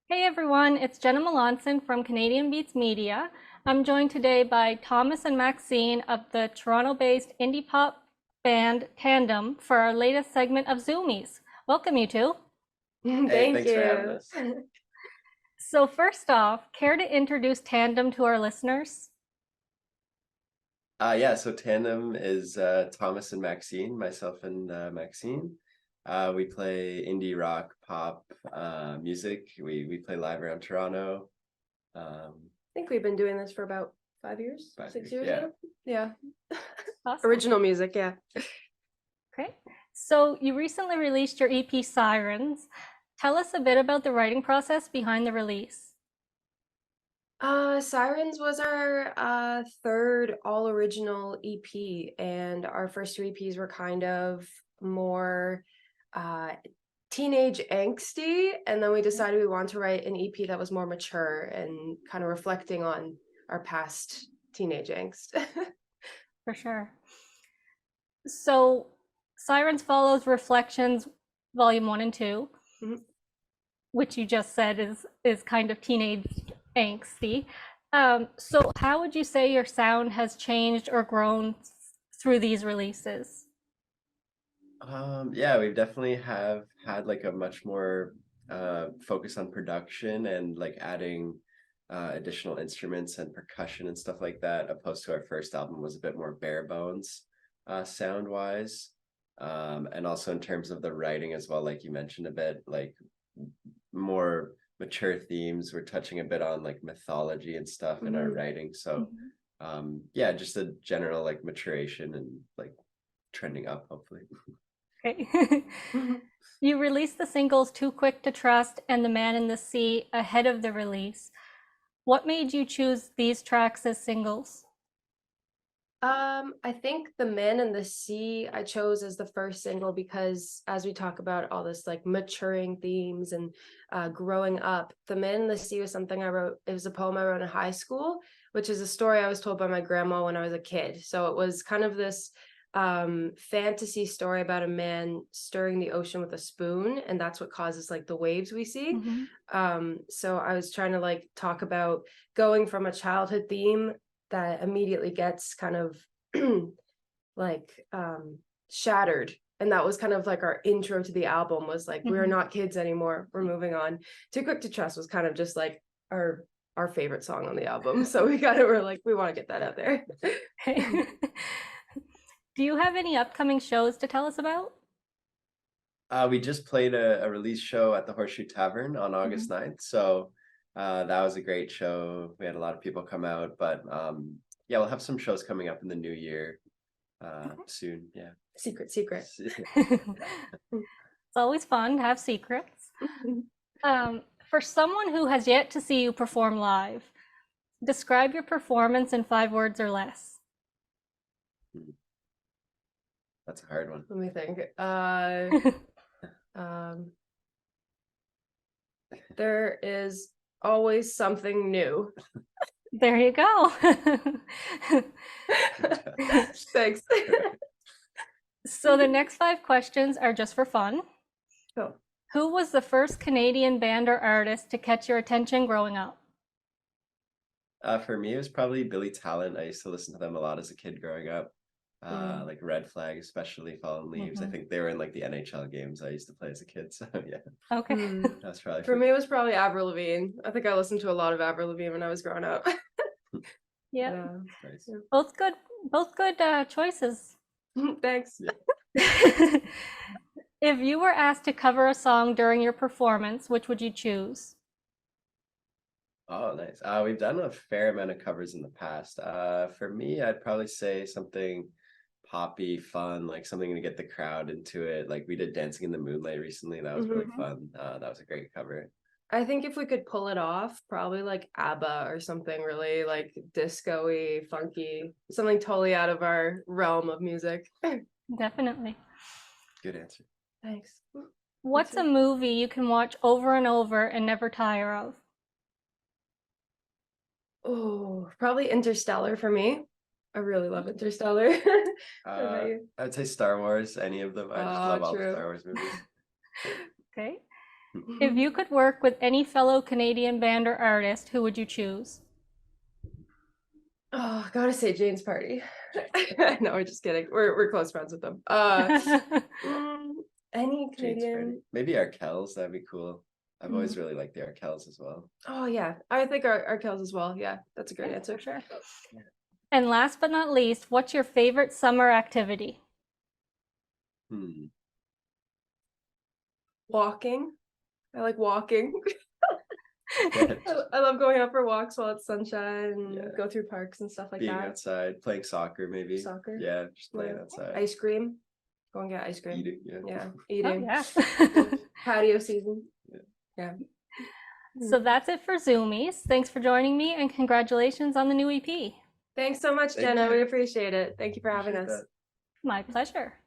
Hey everyone, it's Jenna Melanson from Canadian Beats Media. I'm joined today by Thomas and Maxine of the Toronto-based indie pop band TANDM for our latest segment of Zoomies. Welcome, you two. Hey, Thank thanks for having you. us. So first off, care to introduce TANDM to our listeners? Yeah, so Tandem is Thomas and Maxine, myself and Maxine. We play indie rock, pop music. We play live around Toronto. I think we've been doing this for about 5 years, 6 years Yeah. now. Yeah. Awesome. Original music, yeah. Okay. So you recently released your EP Sirens. Tell us a bit about the writing process behind the release. Sirens was our third all original EP, and our first two EPs were kind of more uh teenage angsty, and then we decided we wanted to write an EP that was more mature and kind of reflecting on our past teenage angst. For sure. So Sirens follows Reflections Volume 1 and 2, Mhm. which you just said is kind of teenage angsty. So how would you say your sound has changed or grown through these releases? Yeah, we definitely have had like a much more focus on production and like adding additional instruments and percussion and stuff like that, opposed to our first album was a bit more bare bones sound wise. And also in terms of the writing as well, like you mentioned a bit, like more mature themes. We're touching a bit on like mythology and stuff in our Mhm. writing. So Mhm. yeah, just a general like maturation and like trending up, hopefully. Okay. You released the singles Too Quick to Trust and The Man in the Sea ahead of the release. What made you choose these tracks as singles? I think The Man in the Sea I chose as the first single because as we talk about all this like maturing themes and growing up, The Man in the Sea was something I wrote. It was a poem I wrote in high school, which is a story I was told by my grandma when I was a kid. So it was kind of this fantasy story about a man stirring the ocean with a spoon, and that's what causes like the waves we see. Mhm. So I was trying to like talk about going from a childhood theme that immediately gets kind of like shattered, and that was kind of like our intro to the album was like we're Mhm. not kids anymore, we're moving on. Too Quick to Trust was kind of just like our favorite song on the album, so we got it, we're like we want to get that out there. Okay. Do you have any upcoming shows to tell us about? We just played a release show at the Horseshoe Tavern on August Mhm. 9th. So that was a great show. We had a lot of people come out, but yeah, we'll have some shows coming up in the new year soon. Yeah. Secret. It's always fun to have secrets. For someone who has yet to see you perform live, describe your performance in 5 words or less. That's a hard one. Let me think. Um there is always something new. There you go. Thanks. So the next 5 questions are just for fun. Cool. Who was the first Canadian band or artist to catch your attention growing up? For me, it was probably Billy Talent. I used to listen to them a lot as a kid growing up. Mm. Like Red Flag, especially Fallen Leaves. I Mhm. think they were in like the NHL games I used to play as a kid. So yeah, Okay. Hmm. that's probably For me, it was probably Avril Lavigne. I think I listened to a lot of Avril Lavigne when I was growing up. Yeah, Yeah. nice. both good choices. Thanks. Yeah. If you were asked to cover a song during your performance, which would you choose? Oh, nice. We've done a fair amount of covers in the past. For me, I'd probably say something poppy, fun, like something to get the crowd into it. Like we did Dancing in the Moonlight recently. That was really Hmm. Mhm. fun. That was a great cover. I think if we could pull it off, probably like ABBA or something really like disco-y, funky, something totally out of our realm of music. Definitely. Good answer. Thanks. You What's a too. movie you can watch over and over and never tire of? Oh, probably Interstellar for me. I really love Interstellar. What about you? I would say Star Wars, any of them. I just Oh, love all the true. Star Wars movies. Okay. If you could work with any fellow Canadian band or artist, who would you choose? Oh, I gotta say Jane's Party. No, we're just kidding. We're close friends with them. Any Jane's Canadian. pretty. Maybe Arkells, that'd be cool. I've always really liked the Arkells as well. Oh yeah, I think our kills as well. Yeah, that's a great answer. For sure. And last but not least, what's your favorite summer activity? Walking. I like walking. I love going out for walks while it's sunshine and go through parks and stuff like Being that. outside, playing soccer maybe. Soccer. Yeah, just playing outside. Ice cream. Go and get ice cream. Eating, Yeah, Oh, eating. yeah. Patio season. Yeah. So that's it for Zoomies. Thanks for joining me and congratulations on the new EP. Thanks so much, Thank Jenna. you. We appreciate it. Thank you for having Appreciate us. that. My pleasure.